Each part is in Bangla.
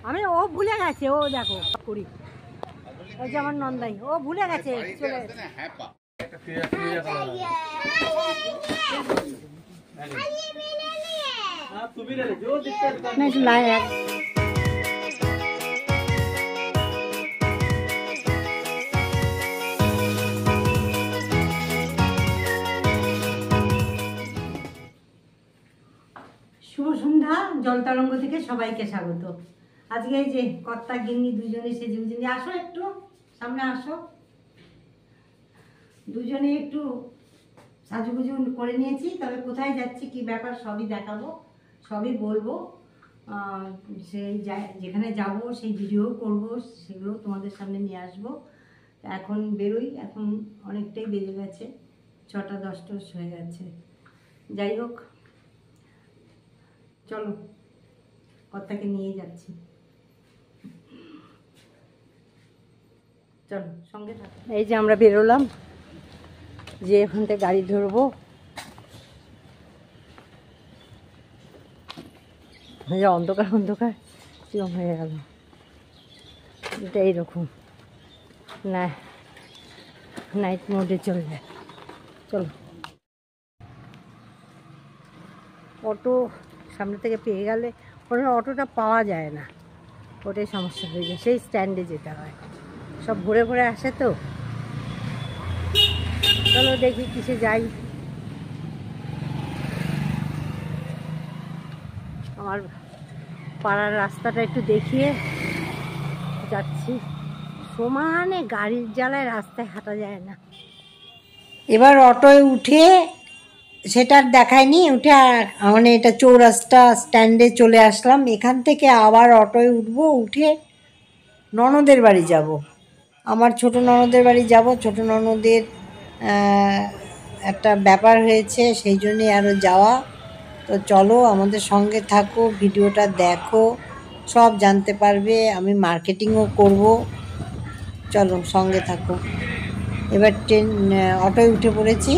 আমি ও ভুলে গেছে, ও দেখো করি ওই যে আমার নন্দাই, ও ভুলে গেছে চলে গেছে। শুভ সন্ধ্যা, জল তরঙ্গ থেকে সবাইকে স্বাগত। আজকে এই যে কর্তা গিন্নি দুজনে সেজে বুঝে আসো, একটু সামনে আসো। দুজনে একটু সাজুগুজু করে নিয়েছি, তবে কোথায় যাচ্ছি কি ব্যাপার সবই দেখাবো, সবই বলবো। সেই যেখানে যাব সেই ভিডিও করব, সেগুলো তোমাদের সামনে নিয়ে আসবো। এখন বেরোই, এখন অনেকটাই বেজে গেছে, 6টা 10টা হয়ে গেছে। যাই হোক, চলো কর্তাকে নিয়ে যাচ্ছি, চলো সঙ্গে থাকো। এই যে আমরা বেরোলাম, যে এখান থেকে গাড়ি ধরবো। অন্ধকার অন্ধকার কিরকম হয়ে গেল, এটা এইরকম না, নাইট মোডে চলবে। চলো, অটো সামনে থেকে পেয়ে গেলে, ওখানে অটোটা পাওয়া যায় না, ওটাই সমস্যা হয়ে যায়, সেই স্ট্যান্ডে যেতে হয়, সব ঘুরে ঘুরে আসে তো। চলো দেখি কিসে যাই। আমার পাড়ার রাস্তাটা একটু দেখিয়ে যাচ্ছি, সমানে গাড়ির জ্বালায় রাস্তায় হাঁটা যায় না। এবার অটোয় উঠে, সেটা আর দেখায়নি, উঠে মানে এটা চৌরাস্তা স্ট্যান্ডে চলে আসলাম। এখান থেকে আবার অটোয় উঠবো, উঠে ননদের বাড়ি যাব, আমার ছোট ননদের বাড়ি যাব। ছোট ননদের একটা ব্যাপার হয়েছে, সেই জন্যে আরও যাওয়া। তো চলো আমাদের সঙ্গে থাকো, ভিডিওটা দেখো, সব জানতে পারবে। আমি মার্কেটিংও করব, চলো সঙ্গে থাকো। এবার অটোয় উঠে পড়েছি।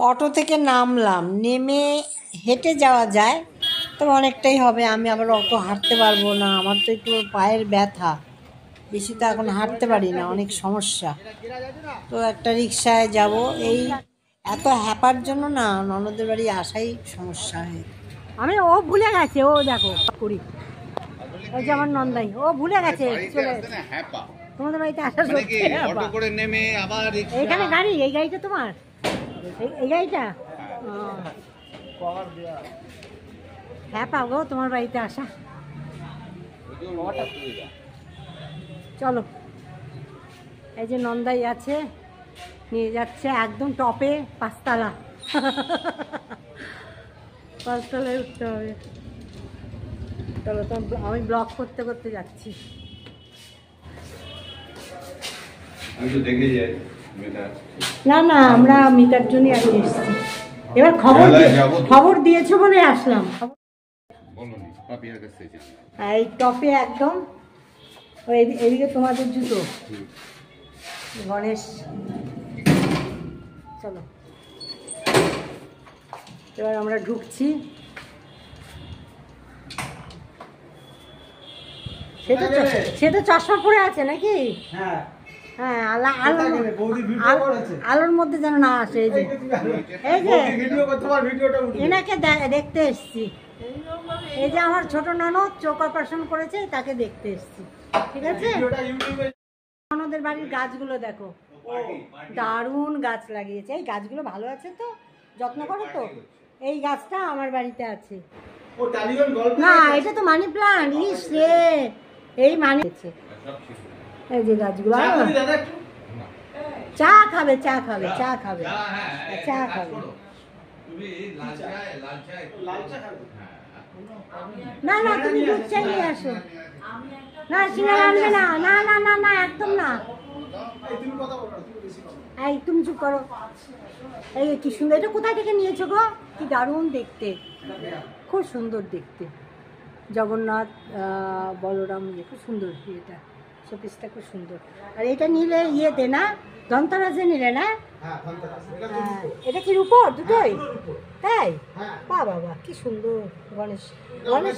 অটো থেকে নামলাম, নেমে হেঁটে যাওয়া যায়, তবে অনেকটাই হবে। আমি আবার অত হাঁটতে পারবো না, আমার তো একটু পায়ের ব্যথা, বেশি তো এখন হাঁটতে পারি না, অনেক সমস্যা। তো একটা রিক্সায় যাব। এই এত হ্যাপার জন্য না ননদের বাড়ি আসাই সমস্যা হয়। আমি ও ভুলে গেছে, ও দেখো করি ওই যে আমার নন্দাই, ও ভুলে গেছে চলে গেছে। তোমাদের বাড়িতে আসা এখানে গাড়ি, এই গাড়িটা তোমার, এই গাড়িটা হ্যাঁ পাবো তোমার বাড়িতে আসা। চলো, এই যে নন্দাই আছে, নিয়ে যাচ্ছে একদম টপে, 5তলা, 5তলায় উঠতে হবে। চলো, তো আমি ব্লগ করতে করতে যাচ্ছি। না না, আমরা মিটার জন্যই আগে এসেছি। এবার খবর দিয়েছো বলে আসলাম। এই টপে একদম, ওই এদিকে তোমাদের জুতো, গণেশ। চলো, এবার আমরা ঢুকছি। সে তো চশমা পরে আছে নাকি? হ্যাঁ, হ্যাঁ আলোর মধ্যে যেন না আসে। এই যে এনাকে দেখতে এসছি, এই যে আমার ছোট ননদ চোখ অপারেশন করেছে, তাকে দেখতে এসছি। ঠিক আছে, ননদের বাড়ির গাছগুলো দেখো, দারুণ গাছ লাগিয়েছে। এই গাছগুলো ভালো আছে তো, যত্ন করো তো। এই গাছটা আমার বাড়িতে আছে। না, এটা তো মানি প্লান্ট। ইস রে, এই মানি। এই যে গাছগুলো, চা খাবে, চা খাবে, চা খাবে, চা খাবে। না না, তুমি দুধ চা নিয়ে আসো। না, সিঙ্গারা আনবে না। না না না না, একদম না। এই তুমি চুপ করো। এই কি সুন্দর, এটা কোথায় থেকে নিয়েছো গো? কি দারুণ দেখতে, খুব সুন্দর দেখতে। জগন্নাথ বলরাম, খুব সুন্দর। এটা শোপিসটা খুব সুন্দর। আর এটা নিলে ইয়েতে না, ধনতেরাসে নিলে না? এটা কি রূপোর দুটোই? তাই? বাহ বাবা, কি সুন্দর। গণেশ, গণেশ,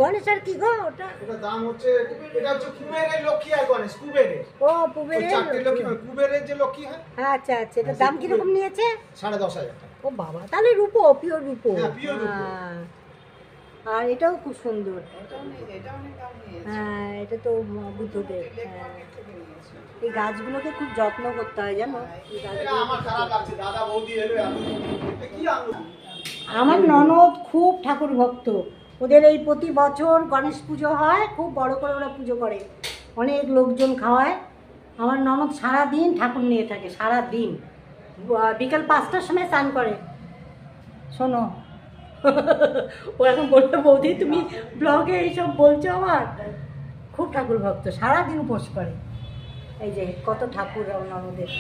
গণেশ আর কি গো ওটা? দাম হচ্ছে, এটা হচ্ছে কুবেরের লক্ষ্মী আর গণেশ কুবেরের। ও কুবেরের লক্ষ্মী, কুবেরের যে লক্ষ্মী হয়। আচ্ছা আচ্ছা, এটা দাম কিরকম নিয়েছে? 10,500 টাকা। ও বাবা, তাহলে রূপো, পিওর রূপো। আর এটাও খুব সুন্দর। হ্যাঁ, এটা তো বুদ্ধদেব। হ্যাঁ, এই গাছগুলোকে খুব যত্ন করতে হয় জানো। আমার ননদ খুব ঠাকুর ভক্ত। ওদের এই প্রতি বছর গণেশ পুজো হয়, খুব বড় করে ওরা পুজো করে, অনেক লোকজন খাওয়ায়। আমার ননদ সারাদিন ঠাকুর নিয়ে থাকে, সারাদিন। বিকাল 5টার সময় স্নান করে। শোনো, ও এখন বলতে, বৌদি তুমি ব্লগে এইসব বলছো, আমার খুব ঠাকুর ভক্ত, সারাদিন উপোস করে। এই যে কত ঠাকুর ননদের।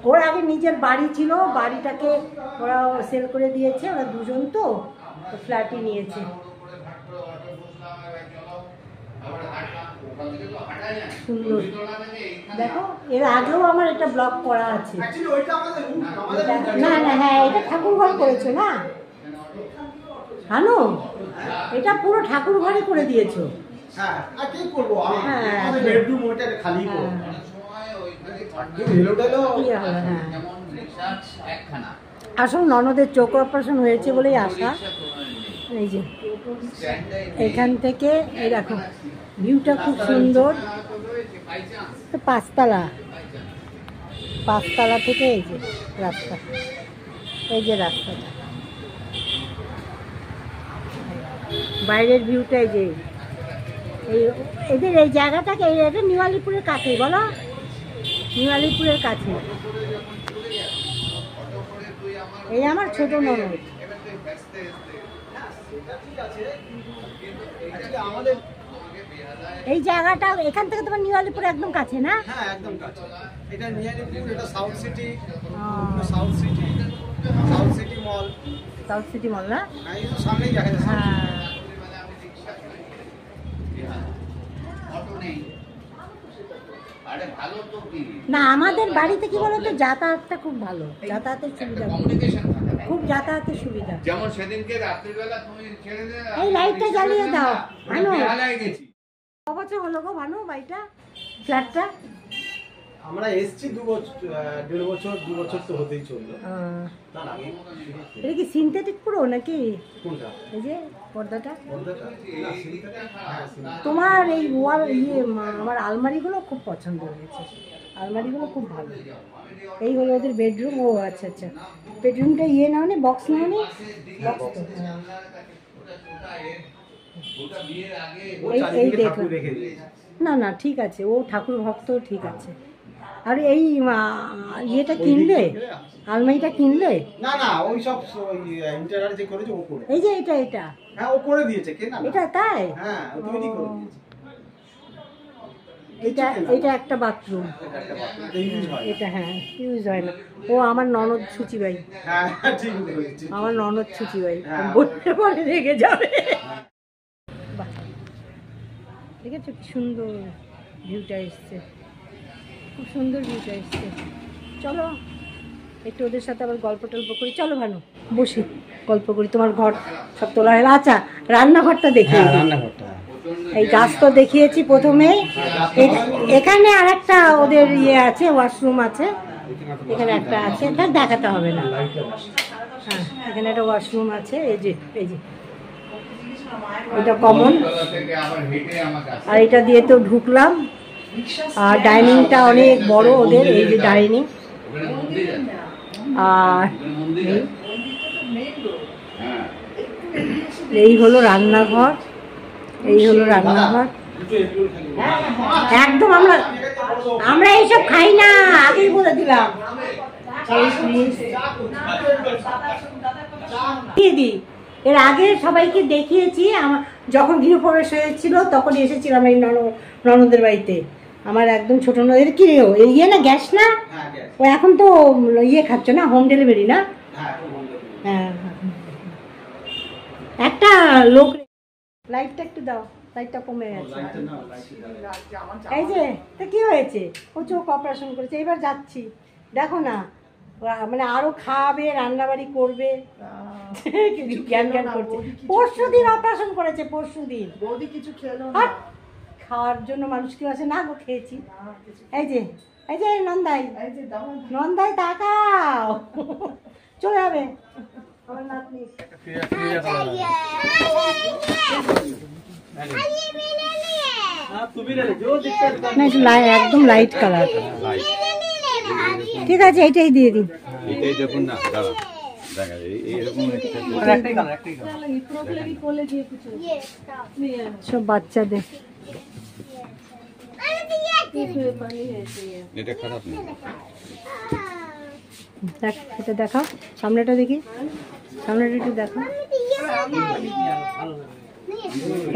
ওর আগে নিজের বাড়ি ছিল, বাড়িটাকে ওরা সেল করে দিয়েছে। ওরা দুজন তো ফ্ল্যাটই নিয়েছে। সুন্দর দেখো, এর আগেও আমার একটা ব্লগ করা আছে। না না, হ্যাঁ, এটা ঠাকুর ঘর করেছো না হানু? এটা পুরো ঠাকুর ঘরে করে দিয়েছো। হ্যাঁ, আর কি করবো, আমাদের বেডরুম ওটা খালি করব। আসলে ননদের চোখ অপারেশন হয়েছে বলেই আসা। এই যে এখান থেকে এই দেখো, ভিউটা খুব সুন্দর। পাঁচতলা, পাঁচতলা থেকে এই যে রাস্তা, এই যে রাস্তাটা, বাইরের ভিউটা। এই যে এদের এই জায়গাটাকে, এটা নিউ-আলিপুরের কাছে, বলো নিউ-আলিপুরের কাছে। এই আমার ছোট ননদ। এই জায়গাটা এখান থেকে তোমার নিউ-আলিপুর একদম কাছে না? হ্যাঁ, একদম কাছে। এটা নিউ-আলিপুর, এটা south city. South city, south city mall. South city mall না? হ্যাঁ, এই তো সামনেই দেখা যাচ্ছে। হ্যাঁ, না আমাদের বাড়িতে কি বলতো, যাতায়াতটা খুব ভালো, যাতায়াতের সুবিধা, খুব যাতায়াতের সুবিধা। যেমন সেদিনকে রাত্রিবেলা তুমি ছেড়ে দে, এই লাইটটা জ্বালিয়ে দাও ভানু। বেহালায় গেছি। ক বছর হলো গো ভানু বাড়িটা, ফ্ল্যাটটা? আমরা এসছি 2 বছর, 1.5 বছর, 2 বছর তো হতেই চললো। এটা কি সিনথেটিক পুরো নাকি? কোনটা? এই যে পর্দাটা। পর্দাটা না, সিনথেটিক। হ্যাঁ, তোমার এই ওয়াল, আমার আলমারিগুলো খুব পছন্দ হয়েছে, আলমারিগুলো খুব ভালো। এই হলো ওদের বেডরুম। ও আচ্ছা আচ্ছা, বেডরুমটা ইয়ে নাও নি, বক্স নাও নি, বক্স তো। এই দেখো, না না ঠিক আছে, ও ঠাকুর ভক্ত, ঠিক আছে। আর এই ইয়েটা কিনলে, আলমারিটা কিনলে? না না, ওই সব ইন্টারিয়র যে করেছে ও করে। এই যে এটা, এটা হ্যাঁ, ও করে দিয়েছে। কে না? এটা তাই? হ্যাঁ, ও তৈরি করে দিয়েছে। এটা, এটা একটা বাথরুম। এটা হ্যাঁ, ইউজ হয় না। ও আমার ননদ সুচিবাই। হ্যাঁ, ঠিক বলেছি। আমার ননদ সুচিবাই, বলতে পরে রেগে যাবে। বাহ, দেখেছো কি সুন্দর ভিউটা এসছে, খুব সুন্দর ভিউটা এসছে। চলো একটু ওদের সাথে আবার গল্প টল্প করি। চলো ভানু, বসি, গল্প করি। তোমার ঘর সব তোলা হলো। আচ্ছা, রান্নাঘরটা দেখি। রান্নাঘরটা এই গাছ তো দেখিয়েছি প্রথমে। এখানে আর একটা ওদের ইয়ে আছে, ওয়াশরুম আছে, এখানে একটা আছে, এটা দেখাতে হবে না। হ্যাঁ, এখানে একটা ওয়াশরুম আছে, এই যে এটা কমন। আর এটা দিয়ে তো ঢুকলাম। আর ডাইনিংটা অনেক বড় ওদের, এই যে ডাইনিং। আর এই হলো রান্নাঘর, একদম আমরা এইসব খাই না, আগেই বলে দিলাম। এর আগে সবাইকে দেখিয়েছি, আমার যখন গৃহপ্রবেশ হয়েছিল তখন এসেছিলাম এই ননদের বাড়িতে। আমার একদম ছোট ননদের কি ইয়ে না, গ্যাস না, ও এখন তো ইয়ে খাচ্ছ না, হোম ডেলিভারি না? হ্যাঁ, একটা লোক, লাইটটা একটু দাও, লাইটটা কমে গেছে। এই যে তা কি হয়েছে, ও চোখ অপারেশন করেছে, এবার যাচ্ছি, দেখো না, মানে আরো খাবে, রান্নাবাড়ি করবে, জ্ঞান করছে। পরশুদিন অপারেশন করেছে, পরশুদিন। বৌদি কিছু খেলো আর খাওয়ার জন্য মানুষ কি আছে, না গো খেয়েছি। এই যে নন্দাই তাকাও, চলে যাবে আমার নাতনি। একদম লাইট কালার, ঠিক আছে, এইটাই দিয়ে দিন। সব বাচ্চাদের, এটা দেখাও, সামনেটা দেখি, সামনেটা একটু দেখো।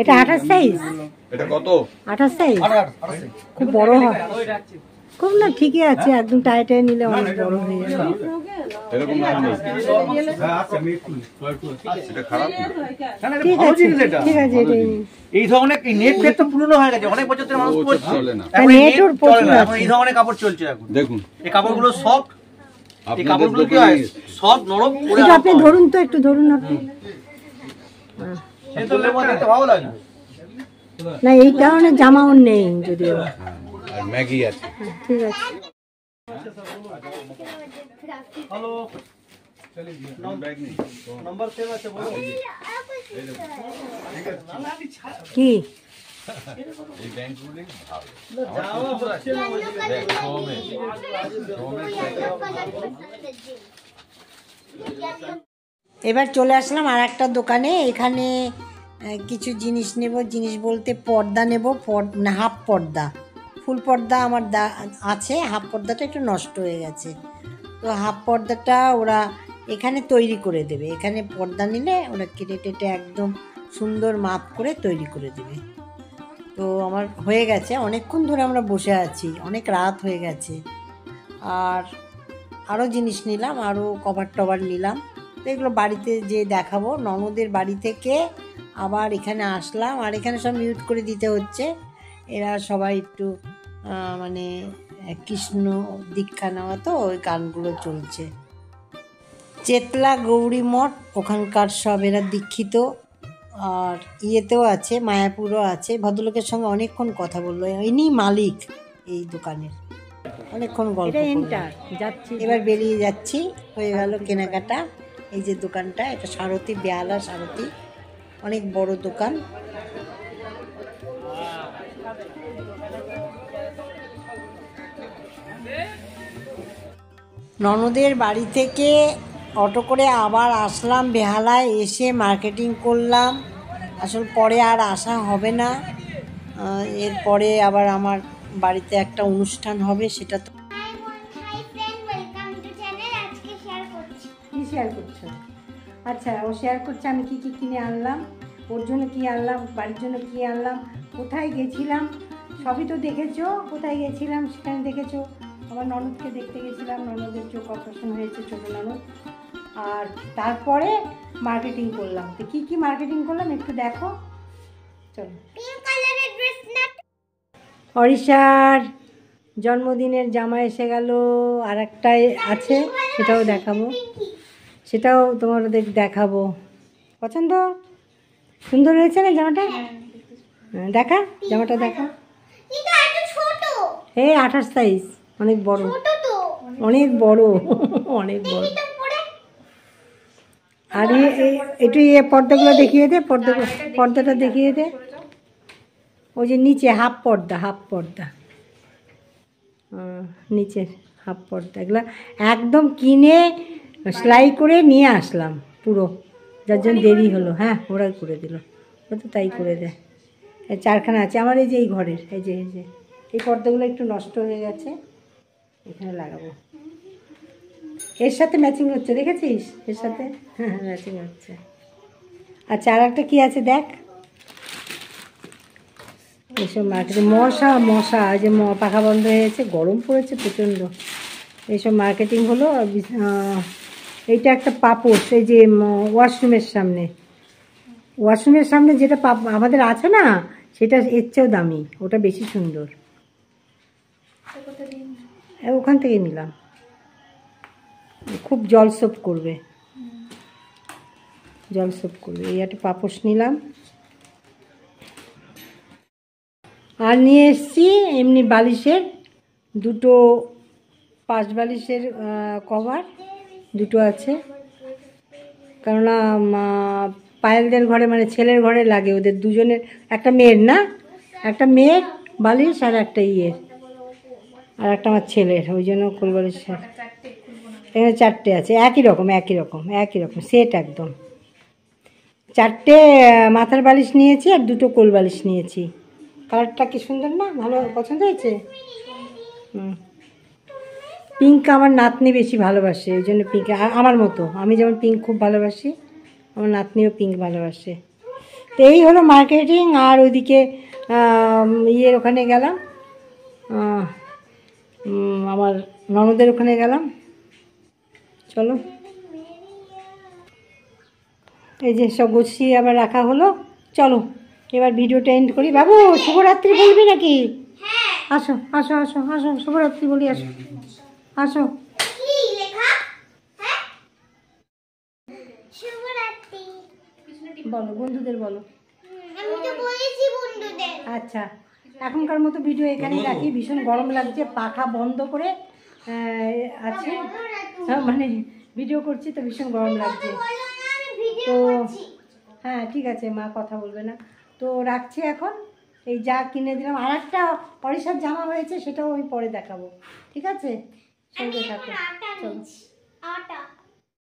এটা 28 সাইজ, এটা কত? 28 সাইজ, খুব বড় হয়, খুব না, ঠিকই আছে, একদম টাইট নিলে অনেক বড় হয়ে যাবে। এরকম নাম নেই। এটা খারাপ না। ঠিক আছে, ঠিক আছে, এটাই নিন। এই ধরনের নেট প্লেট তো পুরনো হয়ে গেছে, অনেক বছর ধরে মানুষ পরছে। চলে না। এখন নেট ওর প্রচুর আছে। এখন এই ধরনের কাপড় চলছে এখন। দেখুন এই কাপড়গুলো সফট, এই আপনাদের কাপড়গুলো কি দোকানে হয় সফট নরম, পরে এটা আপনি ধরুন তো, একটু ধরুন আপনি। এগুলোর মধ্যে দেখতে ভালো লাগে। না, এই কারণে জামাও নেই যদিও। আর ম্যাগি আছে। ঠিক আছে, হ্যালো, নাম্বার সেভ আছে বলো। কি এই ব্যাংকগুলো ভালো। যাওয়া হচ্ছে না ওই এবার চলে আসলাম আর একটা দোকানে। এখানে কিছু জিনিস নেব, জিনিস বলতে পর্দা নেব, হাফ পর্দা। ফুল পর্দা আমার আছে, হাফ পর্দাটা একটু নষ্ট হয়ে গেছে, তো হাফ পর্দাটা ওরা এখানে তৈরি করে দেবে। এখানে পর্দা নিলে ওরা কেটে টেটে একদম সুন্দর মাপ করে তৈরি করে দেবে। তো আমার হয়ে গেছে, অনেকক্ষণ ধরে আমরা বসে আছি, অনেক রাত হয়ে গেছে। আর আরও জিনিস নিলাম, আরও কভার টভার নিলাম, তো এগুলো বাড়িতে যে দেখাবো। ননদের বাড়ি থেকে আবার এখানে আসলাম, আর এখানে সব মিউট করে দিতে হচ্ছে, এরা সবাই একটু মানে কৃষ্ণ দীক্ষা নেওয়া, তো ওই গানগুলো চলছে। চেতলা গৌরী মঠ, ওখানকার সব এরা দীক্ষিত। আর ইয়েতেও আছে, মায়াপুরও আছে। ভদ্রলোকের সঙ্গে অনেকক্ষণ কথা বললো, ইনি মালিক এই দোকানের, অনেকক্ষণ গল্প যাচ্ছি। এবার বেরিয়ে যাচ্ছি, হয়ে গেল কেনাকাটা। এই যে দোকানটা, এটা সারথি, বেহালা সারথি, অনেক বড় দোকান। ননদের বাড়ি থেকে অটো করে আবার আসলাম বেহালায়, এসে মার্কেটিং করলাম। আসল পরে আর আসা হবে না, এরপরে আবার আমার বাড়িতে একটা অনুষ্ঠান হবে, সেটা তো। কি শেয়ার করছো? আচ্ছা, ও শেয়ার করছে আমি কি কি কিনে আনলাম, ওর জন্য কি আনলাম, বাড়ির জন্য কি আনলাম, কোথায় গেছিলাম, সবই তো দেখেছো। কোথায় গেছিলাম সেখানে দেখেছো। আমার ননদকে দেখতে গেছিলাম, ননদের চোখ অপারেশন হয়েছে, ছোটো ননদ। আর তারপরে মার্কেটিং করলাম। তো কি কি মার্কেটিং করলাম একটু দেখো, চলো। অরিশার জন্মদিনের জামা এসে গেল, আর একটাই আছে, সেটাও দেখাবো, সেটাও তোমাদের দেখাবো। পছন্দ? সুন্দর হয়েছে না জামাটা? দেখা জামাটা দেখা, এই 28 সাইজ, অনেক বড়, অনেক বড়, অনেক বড়। আর একটু পর্দাগুলো দেখিয়ে দে, পর্দাটা দেখিয়ে দে, ওই যে নিচে হাফ পর্দা নিচের হাফ পর্দা, এগুলো একদম কিনে সেলাই করে নিয়ে আসলাম পুরো, যার জন্য দেরি হলো। হ্যাঁ ওরাই করে দিল, ও তো তাই করে দেয়। 4খানা আছে আমার, এই যে এই ঘরের, এই যে এই পর্দাগুলো একটু নষ্ট হয়ে গেছে, এখানে লাগাবো। এর সাথে ম্যাচিং হচ্ছে, দেখেছিস? এর সাথে হ্যাঁ ম্যাচিং হচ্ছে। আচ্ছা আর একটা কী আছে দেখ, এইসব মার্কেটে মশা এই যে পাখা বন্ধ হয়েছে, গরম পড়েছে প্রচণ্ড, এইসব মার্কেটিং হলো। এইটা একটা পাপোশ, এই যে ওয়াশরুমের সামনে যেটা আমাদের আছে না, সেটা এর চেয়েও দামি, ওটা বেশি সুন্দর, ওখান থেকে নিলাম, খুব জল সোপ করবে। এই একটা পাপোশ নিলাম। আর নিয়ে এসছি এমনি বালিশের দুটো, 5 বালিশের কভার দুটো আছে, কেননা পায়েলদের ঘরে মানে ছেলের ঘরে লাগে, ওদের দুজনের, একটা মেয়ের না, একটা মেয়ের বালিশ আর একটা আর একটা আমার ছেলের, ওই জন্য কোল বালিশ। এখানে 4টে আছে, একই রকম সেট একদম। 4টে মাথার বালিশ নিয়েছি আর 2টো কোল বালিশ নিয়েছি। কালারটা কি সুন্দর না, ভালো পছন্দ হয়েছে। পিঙ্ক আমার নাতনি বেশি ভালোবাসে, ওই জন্য পিঙ্ক, আমার মতো, আমি যেমন পিঙ্ক খুব ভালোবাসি, আমার নাতনিও পিঙ্ক ভালোবাসে। তো এই হলো মার্কেটিং। আর ওইদিকে ওখানে গেলাম, আমার ননদের ওখানে গেলাম। চলো, এই যে সব গুছিয়ে আবার রাখা হলো। চলো এবার ভিডিওটা এন্ড করি। বাবু শুভরাত্রি বলবি নাকি? আসো আসো আসো আসো, শুভরাত্রি বলি, আসো আসো। বলো বন্ধুদের বলো। আচ্ছা এখনকার মতো ভিডিও এখানেই রাখি, ভীষণ গরম লাগছে, পাখা বন্ধ করে আছে, মানে ভিডিও করছি তো ভীষণ গরম লাগছে। তো হ্যাঁ ঠিক আছে, মা কথা বলবে না, তো রাখছি এখন। এই যা কিনে দিলাম, আর একটা পরিষ্কার জামা হয়েছে, সেটাও আমি পরে দেখাবো, ঠিক আছে? সঙ্গে থাকো, চলো।